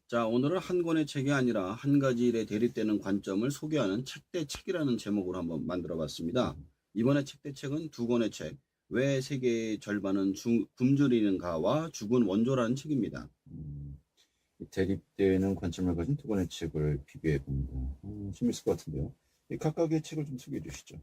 자, 오늘은 한 권의 책이 아니라 한 가지 일에 대립되는 관점을 소개하는 책 대 책이라는 제목으로 한번 만들어 봤습니다. 이번에 책 대 책은 두 권의 책, 왜 세계의 절반은 굶주리는가와 죽은 원조라는 책입니다. 대립되는 관점을 가진 두 권의 책을 비교해 봅니다. 재밌을 것 같은데요. 각각의 책을 좀 소개해 주시죠.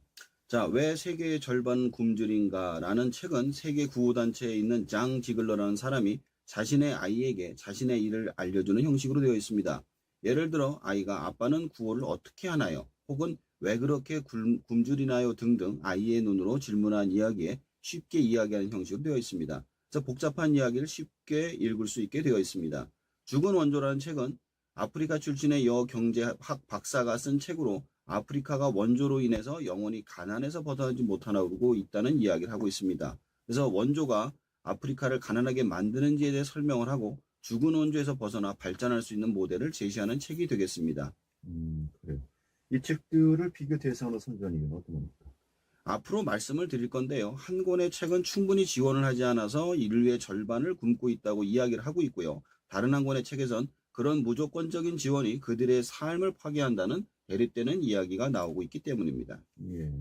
자, 왜 세계의 절반은 굶주린가라는 책은 세계 구호단체에 있는 장 지글러라는 사람이 자신의 아이에게 자신의 일을 알려주는 형식으로 되어 있습니다. 예를 들어 아이가 아빠는 구호를 어떻게 하나요? 혹은 왜 그렇게 굶주리나요? 등등 아이의 눈으로 질문한 이야기에 쉽게 이야기하는 형식으로 되어 있습니다. 그래서 복잡한 이야기를 쉽게 읽을 수 있게 되어 있습니다. 죽은 원조라는 책은 아프리카 출신의 여경제학 박사가 쓴 책으로 아프리카가 원조로 인해서 영원히 가난에서 벗어나지 못하고 있다는 이야기를 하고 있습니다. 그래서 원조가 아프리카를 가난하게 만드는지에 대해 설명을 하고 죽은 원조에서 벗어나 발전할 수 있는 모델을 제시하는 책이 되겠습니다. 그래요. 이 책들을 비교 대상으로 선정하는 이유는 어떤 겁니까? 앞으로 말씀을 드릴 건데요. 한 권의 책은 충분히 지원을 하지 않아서 인류의 절반을 굶고 있다고 이야기를 하고 있고요. 다른 한 권의 책에선 그런 무조건적인 지원이 그들의 삶을 파괴한다는 대립되는 이야기가 나오고 있기 때문입니다. 예.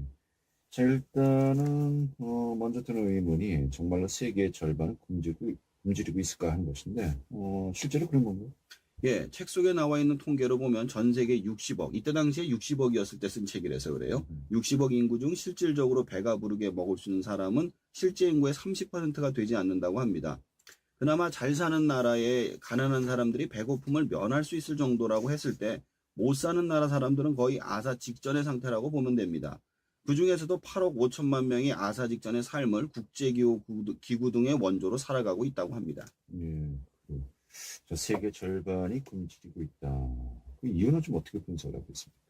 자, 일단은 먼저 드는 의문이 정말로 세계의 절반을 굶주리고 있을까 하는 것인데 실제로 그런 건가요? 예, 책 속에 나와 있는 통계로 보면 전 세계 60억, 이때 당시에 60억이었을 때 쓴 책이라서 그래요. 60억 인구 중 실질적으로 배가 부르게 먹을 수 있는 사람은 실제 인구의 30%가 되지 않는다고 합니다. 그나마 잘 사는 나라에 가난한 사람들이 배고픔을 면할 수 있을 정도라고 했을 때 못 사는 나라 사람들은 거의 아사 직전의 상태라고 보면 됩니다. 그 중에서도 8억 5천만 명이 아사 직전의 삶을 국제기구 등의 원조로 살아가고 있다고 합니다. 예. 그래요. 자, 세계 절반이 굶주리고 있다. 그 이유는 좀 어떻게 분석을 하고 있습니까?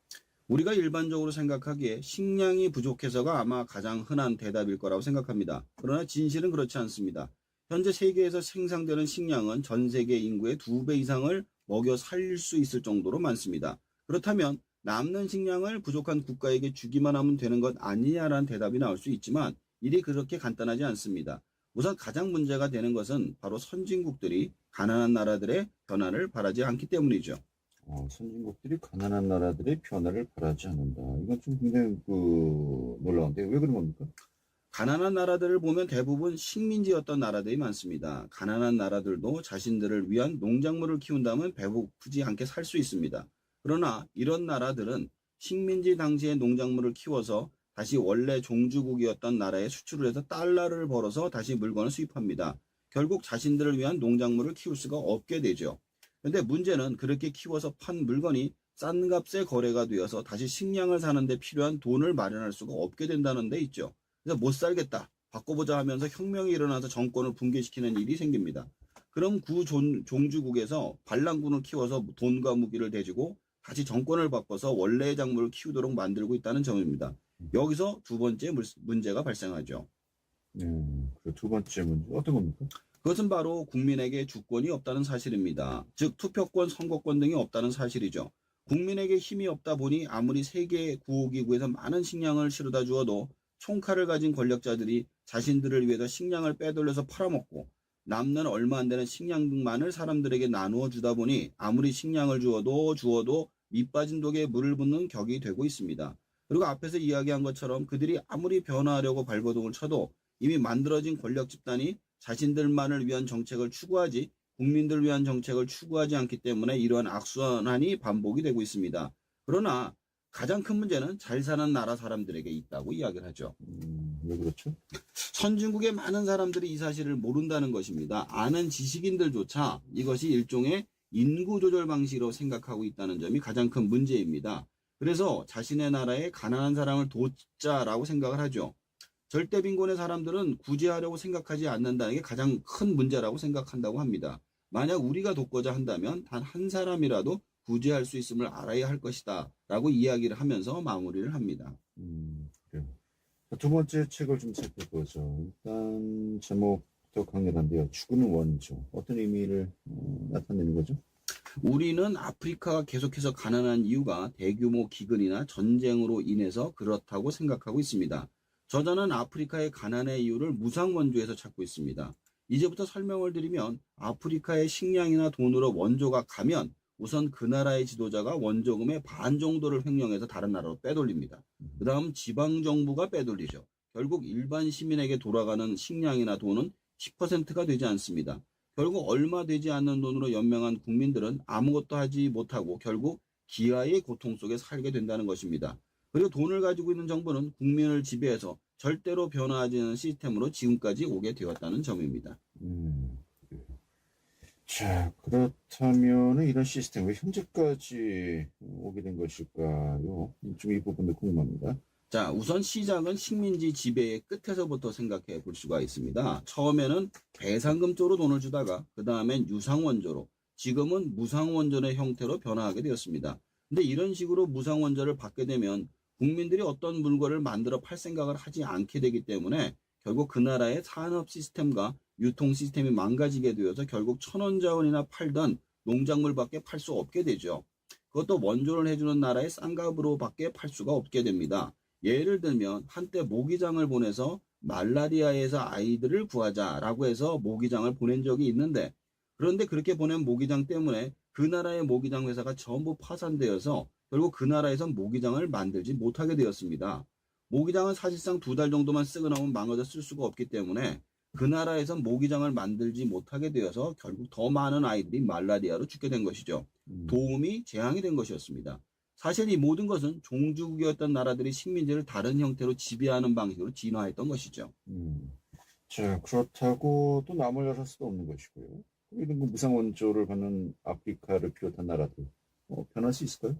우리가 일반적으로 생각하기에 식량이 부족해서가 아마 가장 흔한 대답일 거라고 생각합니다. 그러나 진실은 그렇지 않습니다. 현재 세계에서 생산되는 식량은 전 세계 인구의 2배 이상을 먹여 살릴 수 있을 정도로 많습니다. 그렇다면 남는 식량을 부족한 국가에게 주기만 하면 되는 것 아니냐라는 대답이 나올 수 있지만 일이 그렇게 간단하지 않습니다. 우선 가장 문제가 되는 것은 바로 선진국들이 가난한 나라들의 변화를 바라지 않기 때문이죠. 선진국들이 가난한 나라들의 변화를 바라지 않는다. 이건 좀 굉장히 놀라운데 왜 그런 겁니까? 가난한 나라들을 보면 대부분 식민지였던 나라들이 많습니다. 가난한 나라들도 자신들을 위한 농작물을 키운다면 배고프지 않게 살 수 있습니다. 그러나 이런 나라들은 식민지 당시의 농작물을 키워서 다시 원래 종주국이었던 나라에 수출을 해서 달러를 벌어서 다시 물건을 수입합니다. 결국 자신들을 위한 농작물을 키울 수가 없게 되죠. 그런데 문제는 그렇게 키워서 판 물건이 싼 값에 거래가 되어서 다시 식량을 사는데 필요한 돈을 마련할 수가 없게 된다는 데 있죠. 그래서 못 살겠다. 바꿔보자 하면서 혁명이 일어나서 정권을 붕괴시키는 일이 생깁니다. 그럼 종주국에서 반란군을 키워서 돈과 무기를 대주고 다시 정권을 바꿔서 원래의 작물을 키우도록 만들고 있다는 점입니다. 여기서 두 번째 문제가 발생하죠. 그 두 번째 문제 어떤 겁니까? 그것은 바로 국민에게 주권이 없다는 사실입니다. 즉 투표권, 선거권 등이 없다는 사실이죠. 국민에게 힘이 없다 보니 아무리 세계 구호기구에서 많은 식량을 실어다 주어도 총칼을 가진 권력자들이 자신들을 위해서 식량을 빼돌려서 팔아먹고 남는 얼마 안 되는 식량만을 사람들에게 나누어 주다 보니 아무리 식량을 주어도 밑 빠진 독에 물을 붓는 격이 되고 있습니다. 그리고 앞에서 이야기한 것처럼 그들이 아무리 변화하려고 발버둥을 쳐도 이미 만들어진 권력 집단이 자신들만을 위한 정책을 추구하지 국민들을 위한 정책을 추구하지 않기 때문에 이러한 악순환이 반복이 되고 있습니다. 그러나 가장 큰 문제는 잘 사는 나라 사람들에게 있다고 이야기를 하죠. 왜 그렇죠? 선진국의 많은 사람들이 이 사실을 모른다는 것입니다. 아는 지식인들조차 이것이 일종의 인구 조절 방식으로 생각하고 있다는 점이 가장 큰 문제입니다. 그래서 자신의 나라에 가난한 사람을 돕자라고 생각을 하죠. 절대 빈곤의 사람들은 구제하려고 생각하지 않는다는 게 가장 큰 문제라고 생각한다고 합니다. 만약 우리가 돕고자 한다면 단 한 사람이라도 구제할 수 있음을 알아야 할 것이다 라고 이야기를 하면서 마무리를 합니다. 그래요. 두 번째 책을 좀 살펴보죠. 일단 제목도 강렬한데요. 죽은 원조. 어떤 의미를 나타내는 거죠? 우리는 아프리카가 계속해서 가난한 이유가 대규모 기근이나 전쟁으로 인해서 그렇다고 생각하고 있습니다. 저자는 아프리카의 가난의 이유를 무상원조에서 찾고 있습니다. 이제부터 설명을 드리면 아프리카의 식량이나 돈으로 원조가 가면 우선 그 나라의 지도자가 원조금의 반 정도를 횡령해서 다른 나라로 빼돌립니다. 그 다음 지방정부가 빼돌리죠. 결국 일반 시민에게 돌아가는 식량이나 돈은 10%가 되지 않습니다. 결국 얼마 되지 않는 돈으로 연명한 국민들은 아무것도 하지 못하고 결국 기아의 고통 속에 살게 된다는 것입니다. 그리고 돈을 가지고 있는 정부는 국민을 지배해서 절대로 변화하지 않는 시스템으로 지금까지 오게 되었다는 점입니다. 그래요. 자, 그렇다면 이런 시스템 왜 현재까지 오게 된 것일까요? 좀 이 부분도 궁금합니다. 자, 우선 시작은 식민지 지배의 끝에서부터 생각해 볼 수가 있습니다. 처음에는 배상금 쪽으로 돈을 주다가 그 다음엔 유상원조로, 지금은 무상원전의 형태로 변화하게 되었습니다. 근데 이런 식으로 무상원전을 받게 되면 국민들이 어떤 물건을 만들어 팔 생각을 하지 않게 되기 때문에 결국 그 나라의 산업 시스템과 유통 시스템이 망가지게 되어서 결국 천원자원이나 팔던 농작물밖에 팔 수 없게 되죠. 그것도 원조를 해주는 나라의 싼 값으로밖에 팔 수가 없게 됩니다. 예를 들면 한때 모기장을 보내서 말라리아에서 아이들을 구하자라고 해서 모기장을 보낸 적이 있는데, 그런데 그렇게 보낸 모기장 때문에 그 나라의 모기장 회사가 전부 파산되어서 결국 그 나라에선 모기장을 만들지 못하게 되었습니다. 모기장은 사실상 2달 정도만 쓰고 나면 망가져 쓸 수가 없기 때문에 그 나라에선 모기장을 만들지 못하게 되어서 결국 더 많은 아이들이 말라리아로 죽게 된 것이죠. 도움이 재앙이 된 것이었습니다. 사실 이 모든 것은 종주국이었던 나라들이 식민지를 다른 형태로 지배하는 방식으로 진화했던 것이죠. 자, 그렇다고 또 남을 여살 수도 없는 것이고요. 이런 무상 원조를 받는 아프리카를 비롯한 나라들 변할 수 있을까요?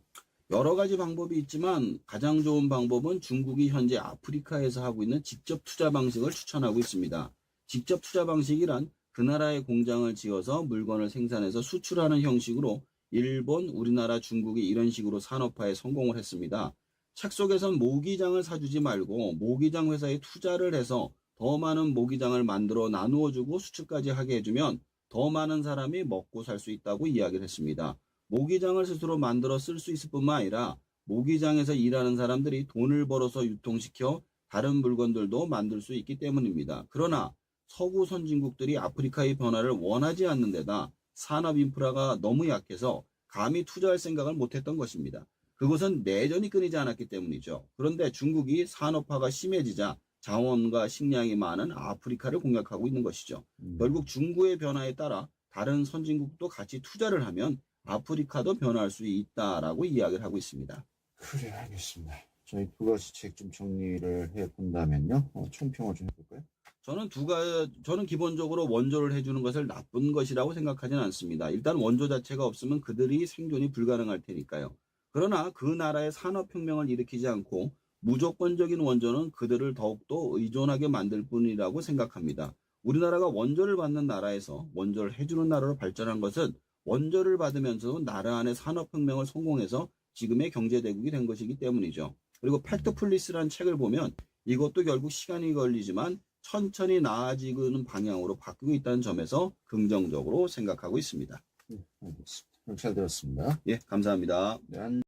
여러 가지 방법이 있지만 가장 좋은 방법은 중국이 현재 아프리카에서 하고 있는 직접 투자 방식을 추천하고 있습니다. 직접 투자 방식이란 그 나라의 공장을 지어서 물건을 생산해서 수출하는 형식으로 일본, 우리나라, 중국이 이런 식으로 산업화에 성공을 했습니다. 책 속에선 모기장을 사주지 말고 모기장 회사에 투자를 해서 더 많은 모기장을 만들어 나누어주고 수출까지 하게 해주면 더 많은 사람이 먹고 살 수 있다고 이야기를 했습니다. 모기장을 스스로 만들어 쓸 수 있을 뿐만 아니라 모기장에서 일하는 사람들이 돈을 벌어서 유통시켜 다른 물건들도 만들 수 있기 때문입니다. 그러나 서구 선진국들이 아프리카의 변화를 원하지 않는 데다 산업 인프라가 너무 약해서 감히 투자할 생각을 못했던 것입니다. 그것은 내전이 끊이지 않았기 때문이죠. 그런데 중국이 산업화가 심해지자 자원과 식량이 많은 아프리카를 공략하고 있는 것이죠. 결국 중국의 변화에 따라 다른 선진국도 같이 투자를 하면 아프리카도 변화할 수 있다라고 이야기를 하고 있습니다. 그래, 알겠습니다. 저희 두 가지 책 좀 정리를 해본다면요. 총평을 좀 해볼까요? 저는 기본적으로 원조를 해주는 것을 나쁜 것이라고 생각하지는 않습니다. 일단 원조 자체가 없으면 그들이 생존이 불가능할 테니까요. 그러나 그 나라의 산업혁명을 일으키지 않고 무조건적인 원조는 그들을 더욱더 의존하게 만들 뿐이라고 생각합니다. 우리나라가 원조를 받는 나라에서 원조를 해주는 나라로 발전한 것은 원조를 받으면서 나라 안의 산업혁명을 성공해서 지금의 경제대국이 된 것이기 때문이죠. 그리고 팩트플리스라는 책을 보면 이것도 결국 시간이 걸리지만 천천히 나아지는 방향으로 바뀌고 있다는 점에서 긍정적으로 생각하고 있습니다. 알겠습니다. 잘 들었습니다. 예, 감사합니다. 네,